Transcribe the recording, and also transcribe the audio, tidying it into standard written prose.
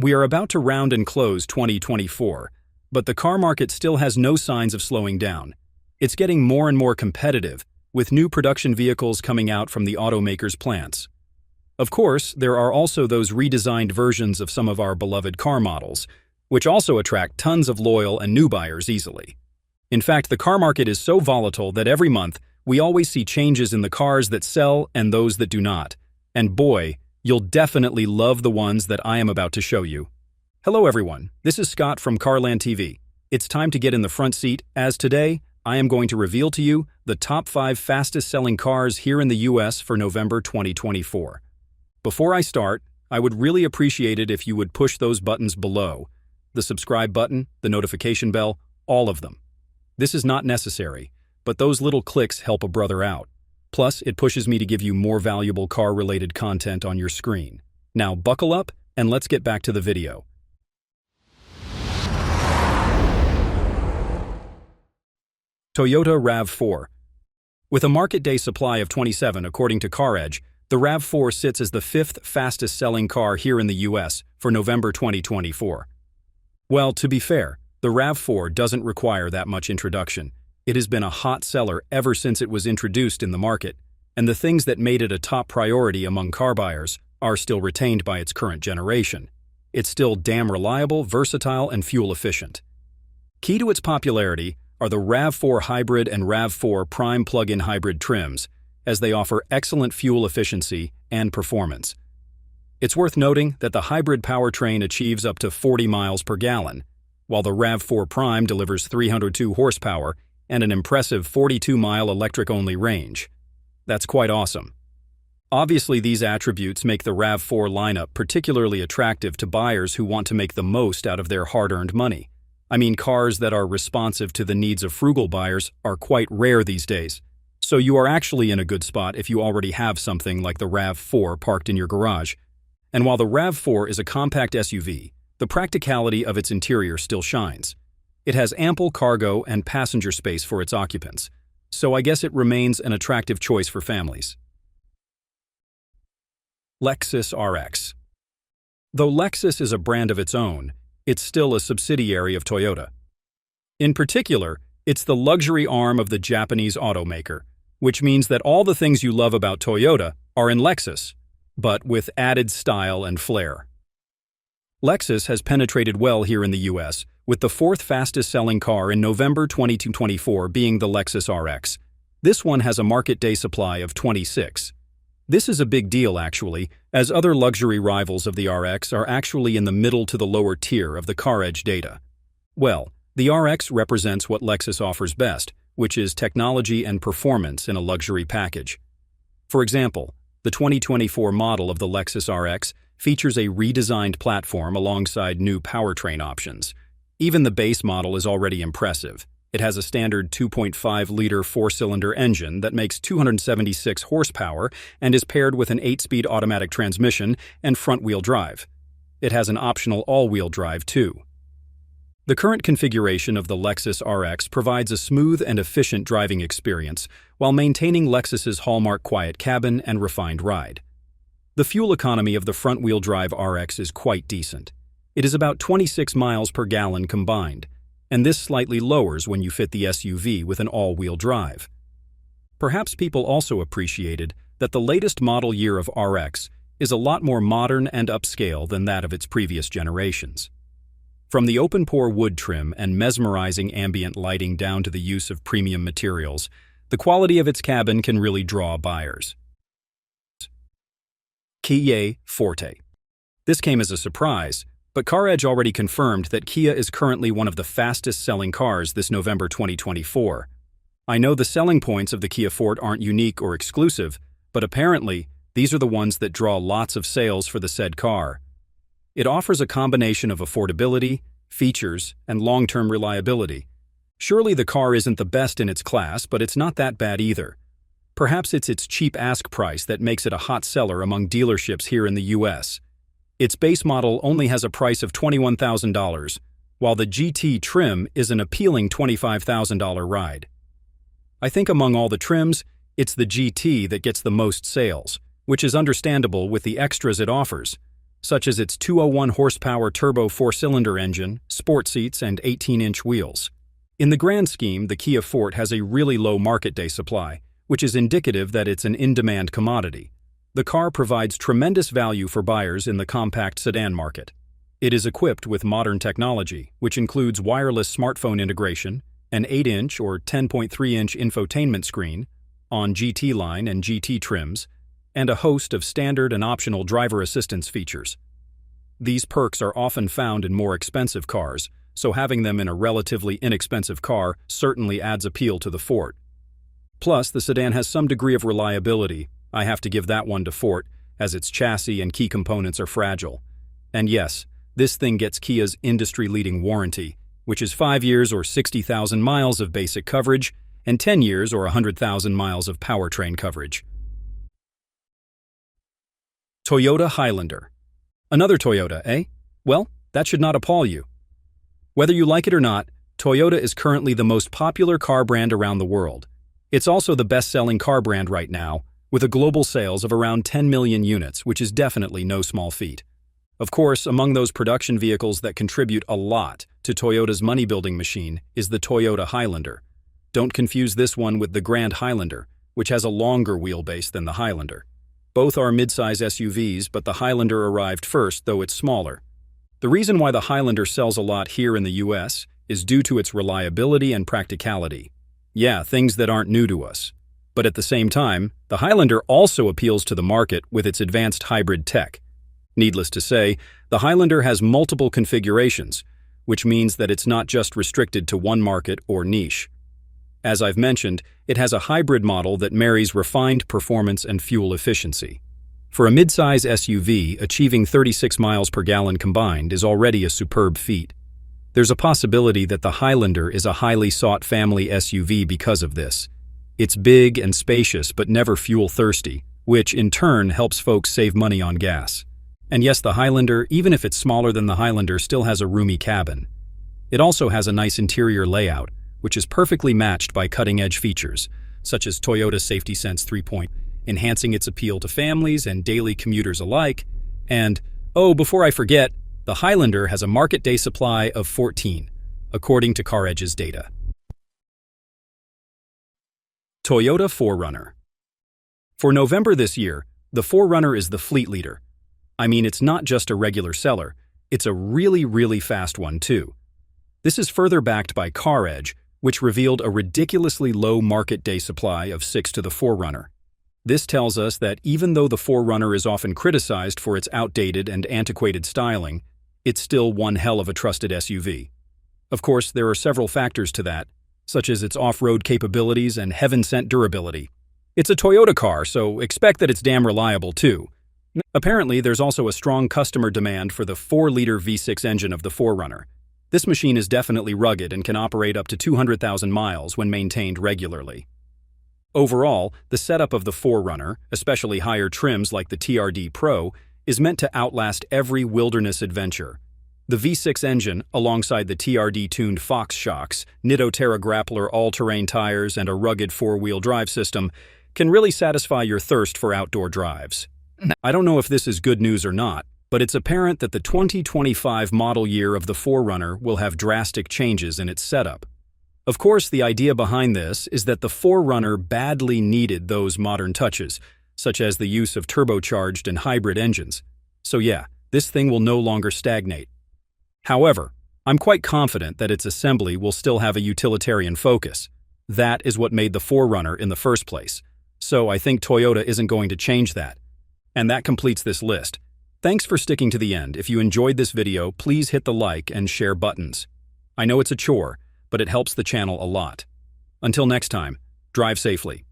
We are about to round and close 2024, but the car market still has no signs of slowing down. It's getting more and more competitive, with new production vehicles coming out from the automakers' plants. Of course, there are also those redesigned versions of some of our beloved car models, which also attract tons of loyal and new buyers easily. In fact, the car market is so volatile that every month we always see changes in the cars that sell and those that do not. And boy, you'll definitely love the ones that I am about to show you. Hello everyone, this is Scott from Carland TV. It's time to get in the front seat, as today I am going to reveal to you the top 5 fastest selling cars here in the US for November 2024. Before I start, I would really appreciate it if you would push those buttons below. The subscribe button, the notification bell, all of them. This is not necessary, but those little clicks help a brother out. Plus, it pushes me to give you more valuable car-related content on your screen. Now buckle up and let's get back to the video. Toyota RAV4. With a market day supply of 27 according to CarEdge, the RAV4 sits as the 5th fastest selling car here in the US for November 2024. Well, to be fair, the RAV4 doesn't require that much introduction. It has been a hot seller ever since it was introduced in the market, and the things that made it a top priority among car buyers are still retained by its current generation. It's still damn reliable, versatile, and fuel efficient. Key to its popularity are the RAV4 Hybrid and RAV4 Prime plug-in hybrid trims, as they offer excellent fuel efficiency and performance. It's worth noting that the hybrid powertrain achieves up to 40 miles per gallon, while the RAV4 Prime delivers 302 horsepower and an impressive 42-mile electric-only range. That's quite awesome. Obviously, these attributes make the RAV4 lineup particularly attractive to buyers who want to make the most out of their hard-earned money. I mean, cars that are responsive to the needs of frugal buyers are quite rare these days. So you are actually in a good spot if you already have something like the RAV4 parked in your garage. And while the RAV4 is a compact SUV, the practicality of its interior still shines. It has ample cargo and passenger space for its occupants, so I guess it remains an attractive choice for families. Lexus RX. Though Lexus is a brand of its own, it's still a subsidiary of Toyota. In particular, it's the luxury arm of the Japanese automaker, which means that all the things you love about Toyota are in Lexus, but with added style and flair. Lexus has penetrated well here in the US, with the 4th fastest selling car in November 2024 being the Lexus RX. This one has a market day supply of 26. This is a big deal actually, as other luxury rivals of the RX are actually in the middle to the lower tier of the CarEdge data. Well, the RX represents what Lexus offers best, which is technology and performance in a luxury package. For example, the 2024 model of the Lexus RX features a redesigned platform alongside new powertrain options. Even the base model is already impressive. It has a standard 2.5-liter 4-cylinder engine that makes 276 horsepower and is paired with an 8-speed automatic transmission and front-wheel drive. It has an optional all-wheel drive too. The current configuration of the Lexus RX provides a smooth and efficient driving experience while maintaining Lexus's hallmark quiet cabin and refined ride. The fuel economy of the front-wheel drive RX is quite decent. It is about 26 miles per gallon combined, and this slightly lowers when you fit the SUV with an all-wheel drive. Perhaps people also appreciated that the latest model year of RX is a lot more modern and upscale than that of its previous generations. From the open-pore wood trim and mesmerizing ambient lighting down to the use of premium materials, the quality of its cabin can really draw buyers. Kia Forte. This came as a surprise, but CarEdge already confirmed that Kia is currently one of the fastest-selling cars this November 2024. I know the selling points of the Kia Forte aren't unique or exclusive, but apparently, these are the ones that draw lots of sales for the said car. It offers a combination of affordability, features, and long-term reliability. Surely the car isn't the best in its class, but it's not that bad either. Perhaps it's its cheap ask price that makes it a hot seller among dealerships here in the US. Its base model only has a price of $21,000, while the GT trim is an appealing $25,000 ride. I think among all the trims, it's the GT that gets the most sales, which is understandable with the extras it offers. such as its 201 horsepower turbo four-cylinder engine, sport seats, and 18-inch wheels. In the grand scheme, the Kia Forte has a really low market day supply, which is indicative that it's an in-demand commodity. The car provides tremendous value for buyers in the compact sedan market. It is equipped with modern technology, which includes wireless smartphone integration, an 8-inch or 10.3-inch infotainment screen on GT line and GT trims, and a host of standard and optional driver assistance features. These perks are often found in more expensive cars, so having them in a relatively inexpensive car certainly adds appeal to the Forte. Plus, the sedan has some degree of reliability. I have to give that one to Forte, as its chassis and key components are fragile. And yes, this thing gets Kia's industry-leading warranty, which is 5 years or 60,000 miles of basic coverage and 10 years or 100,000 miles of powertrain coverage. Toyota Highlander. Another Toyota, eh? Well, that should not appall you. Whether you like it or not, Toyota is currently the most popular car brand around the world. It's also the best-selling car brand right now, with a global sales of around 10 million units, which is definitely no small feat. Of course, among those production vehicles that contribute a lot to Toyota's money-building machine is the Toyota Highlander. Don't confuse this one with the Grand Highlander, which has a longer wheelbase than the Highlander. Both are mid-size SUVs, but the Highlander arrived first, though it's smaller. The reason why the Highlander sells a lot here in the US is due to its reliability and practicality. Yeah, things that aren't new to us. But at the same time, the Highlander also appeals to the market with its advanced hybrid tech. Needless to say, the Highlander has multiple configurations, which means that it's not just restricted to one market or niche. As I've mentioned, it has a hybrid model that marries refined performance and fuel efficiency. For a mid-size SUV, achieving 36 miles per gallon combined is already a superb feat. There's a possibility that the Highlander is a highly sought family SUV because of this. It's big and spacious but never fuel-thirsty, which in turn helps folks save money on gas. And yes, the Highlander, even if it's smaller than the Highlander, still has a roomy cabin. It also has a nice interior layout, which is perfectly matched by cutting-edge features, such as Toyota Safety Sense 3.0, enhancing its appeal to families and daily commuters alike. And, oh, before I forget, the Highlander has a market day supply of 14, according to CarEdge's data. Toyota 4Runner. For November this year, the 4Runner is the fleet leader. I mean, it's not just a regular seller, it's a really fast one too. This is further backed by CarEdge, which revealed a ridiculously low market day supply of 6 to the 4Runner. This tells us that even though the 4Runner is often criticized for its outdated and antiquated styling, it's still one hell of a trusted SUV. Of course, there are several factors to that, such as its off-road capabilities and heaven-sent durability. It's a Toyota car, so expect that it's damn reliable too. Apparently, there's also a strong customer demand for the 4-liter V6 engine of the 4Runner. This machine is definitely rugged and can operate up to 200,000 miles when maintained regularly. Overall, the setup of the 4Runner, especially higher trims like the TRD Pro, is meant to outlast every wilderness adventure. The V6 engine, alongside the TRD-tuned Fox shocks, Nitto-Terra Grappler all-terrain tires, and a rugged 4-wheel drive system, can really satisfy your thirst for outdoor drives. I don't know if this is good news or not, but it's apparent that the 2025 model year of the 4Runner will have drastic changes in its setup. Of course, the idea behind this is that the 4Runner badly needed those modern touches, such as the use of turbocharged and hybrid engines. So yeah, this thing will no longer stagnate. However, I'm quite confident that its assembly will still have a utilitarian focus. That is what made the 4Runner in the first place. So I think Toyota isn't going to change that. And that completes this list. Thanks for sticking to the end. If you enjoyed this video, please hit the like and share buttons. I know it's a chore, but it helps the channel a lot. Until next time, drive safely.